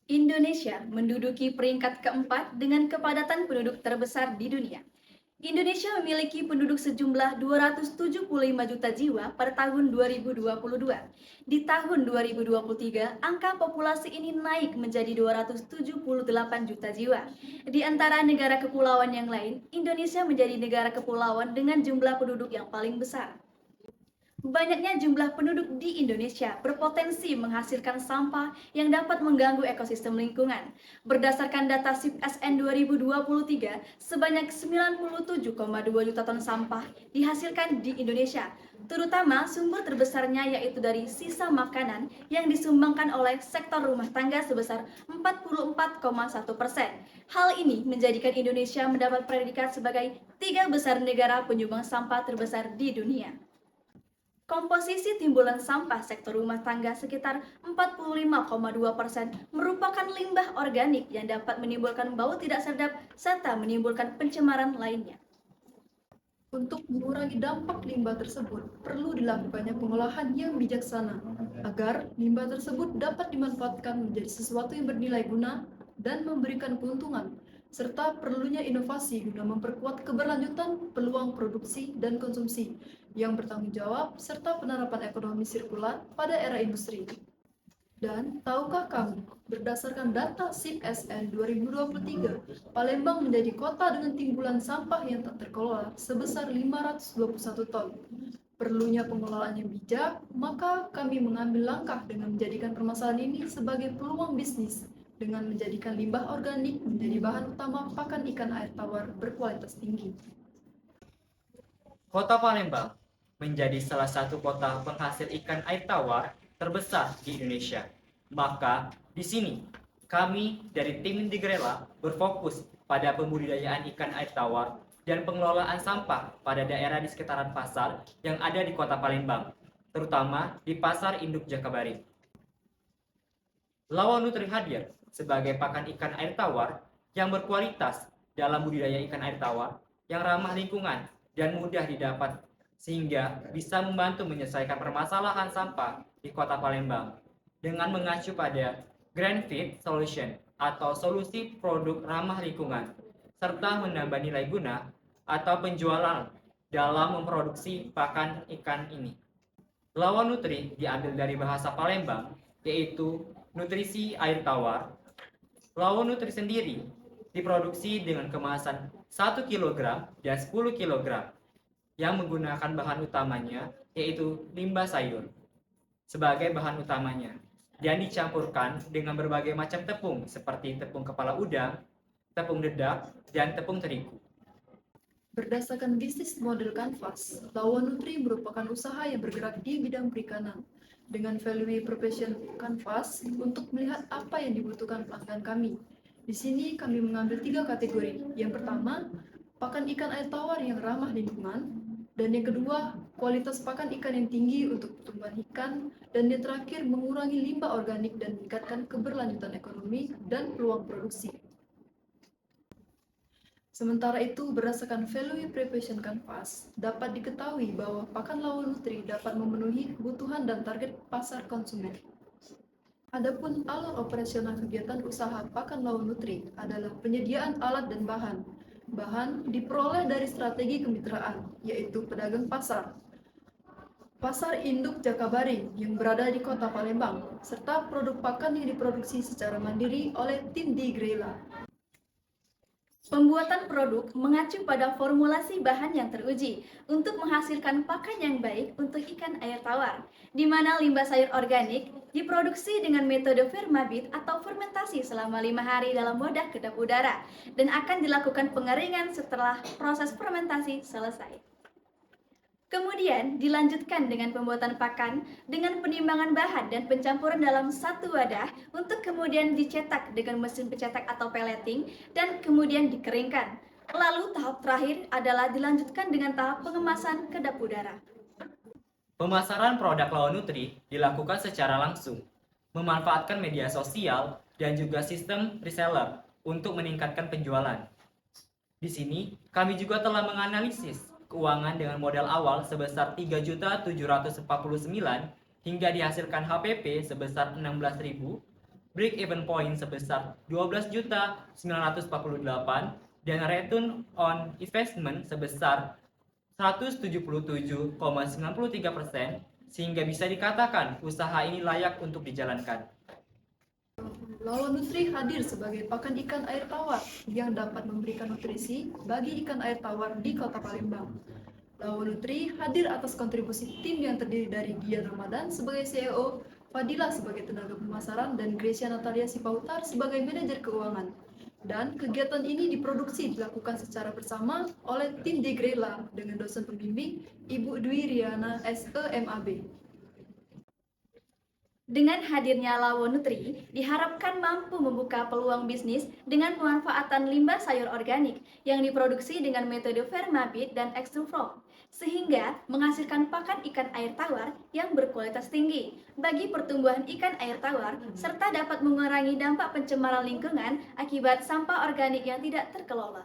Indonesia menduduki peringkat keempat dengan kepadatan penduduk terbesar di dunia. Indonesia memiliki penduduk sejumlah 275 juta jiwa pada tahun 2022. Di tahun 2023, angka populasi ini naik menjadi 278 juta jiwa. Di antara negara kepulauan yang lain, Indonesia menjadi negara kepulauan dengan jumlah penduduk yang paling besar. Banyaknya jumlah penduduk di Indonesia berpotensi menghasilkan sampah yang dapat mengganggu ekosistem lingkungan. Berdasarkan data SIP-SN 2023, sebanyak 97,2 juta ton sampah dihasilkan di Indonesia, terutama sumber terbesarnya yaitu dari sisa makanan yang disumbangkan oleh sektor rumah tangga sebesar 44,1%. Hal ini menjadikan Indonesia mendapat predikat sebagai 3 besar negara penyumbang sampah terbesar di dunia. Komposisi timbulan sampah sektor rumah tangga sekitar 45,2% merupakan limbah organik yang dapat menimbulkan bau tidak sedap serta menimbulkan pencemaran lainnya. Untuk mengurangi dampak limbah tersebut, perlu dilakukannya pengolahan yang bijaksana agar limbah tersebut dapat dimanfaatkan menjadi sesuatu yang bernilai guna dan memberikan keuntungan, serta perlunya inovasi guna memperkuat keberlanjutan peluang produksi dan konsumsi yang bertanggung jawab serta penerapan ekonomi sirkular pada era industri. Dan tahukah kamu, berdasarkan data SIP-SN 2023, Palembang menjadi kota dengan timbulan sampah yang tak terkelola sebesar 521 ton. Perlunya pengelolaan yang bijak, maka kami mengambil langkah dengan menjadikan permasalahan ini sebagai peluang bisnis dengan menjadikan limbah organik menjadi bahan utama pakan ikan air tawar berkualitas tinggi. Kota Palembang menjadi salah satu kota penghasil ikan air tawar terbesar di Indonesia. Maka di sini kami dari tim Indigrela berfokus pada pembudidayaan ikan air tawar dan pengelolaan sampah pada daerah di sekitaran pasar yang ada di Kota Palembang, terutama di Pasar Induk Jakabaring. Lawan Nutri hadir sebagai pakan ikan air tawar yang berkualitas dalam budidaya ikan air tawar yang ramah lingkungan dan mudah didapat sehingga bisa membantu menyelesaikan permasalahan sampah di Kota Palembang dengan mengacu pada Green Fit Solution atau solusi produk ramah lingkungan serta menambah nilai guna atau penjualan dalam memproduksi pakan ikan ini. Lawan Nutri diambil dari bahasa Palembang yaitu nutrisi air tawar. Lawan Nutri sendiri diproduksi dengan kemasan 1 kg dan 10 kg yang menggunakan bahan utamanya yaitu limbah sayur sebagai bahan utamanya dan dicampurkan dengan berbagai macam tepung seperti tepung kepala udang, tepung dedak, dan tepung terigu. Berdasarkan bisnis model Canvas, Lawan Nutri merupakan usaha yang bergerak di bidang perikanan dengan value profession Canvas untuk melihat apa yang dibutuhkan pelanggan kami. Di sini kami mengambil 3 kategori. Yang pertama, pakan ikan air tawar yang ramah lingkungan, dan yang kedua, kualitas pakan ikan yang tinggi untuk pertumbuhan ikan, dan yang terakhir, mengurangi limbah organik dan meningkatkan keberlanjutan ekonomi dan peluang produksi. Sementara itu, berdasarkan Value Preparation Canvas, dapat diketahui bahwa pakan Lawan Nutri dapat memenuhi kebutuhan dan target pasar konsumen. Adapun alur operasional kegiatan usaha pakan Lawan Nutri adalah penyediaan alat dan bahan. Bahan diperoleh dari strategi kemitraan, yaitu pedagang pasar. Pasar Induk Jakabaring yang berada di Kota Palembang, serta produk pakan yang diproduksi secara mandiri oleh tim di Grela. Pembuatan produk mengacu pada formulasi bahan yang teruji untuk menghasilkan pakan yang baik untuk ikan air tawar, di mana limbah sayur organik diproduksi dengan metode Vermabit atau fermentasi selama 5 hari dalam wadah kedap udara dan akan dilakukan pengeringan setelah proses fermentasi selesai. Kemudian dilanjutkan dengan pembuatan pakan dengan penimbangan bahan dan pencampuran dalam satu wadah untuk kemudian dicetak dengan mesin pencetak atau pelleting dan kemudian dikeringkan. Lalu tahap terakhir adalah dilanjutkan dengan tahap pengemasan kedap udara. Pemasaran produk Lawan Nutri dilakukan secara langsung, memanfaatkan media sosial dan juga sistem reseller untuk meningkatkan penjualan. Di sini, kami juga telah menganalisis keuangan dengan modal awal sebesar 3.749 hingga dihasilkan HPP sebesar 16.000 break even point sebesar 12.948 dan return on investment sebesar 177,93%, sehingga bisa dikatakan usaha ini layak untuk dijalankan. Lawa Nutri hadir sebagai pakan ikan air tawar yang dapat memberikan nutrisi bagi ikan air tawar di Kota Palembang. Lawa Nutri hadir atas kontribusi tim yang terdiri dari Dian Ramadan sebagai CEO, Fadila sebagai tenaga pemasaran, dan Gracia Natalia Sipautar sebagai manajer keuangan. Dan kegiatan ini dilakukan secara bersama oleh tim Degrela dengan dosen pembimbing Ibu Dwi Riana SEMAB. Dengan hadirnya Lawo Nutri, diharapkan mampu membuka peluang bisnis dengan pemanfaatan limbah sayur organik yang diproduksi dengan metode Vermabit dan Extrufrom, sehingga menghasilkan pakan ikan air tawar yang berkualitas tinggi bagi pertumbuhan ikan air tawar, serta dapat mengurangi dampak pencemaran lingkungan akibat sampah organik yang tidak terkelola.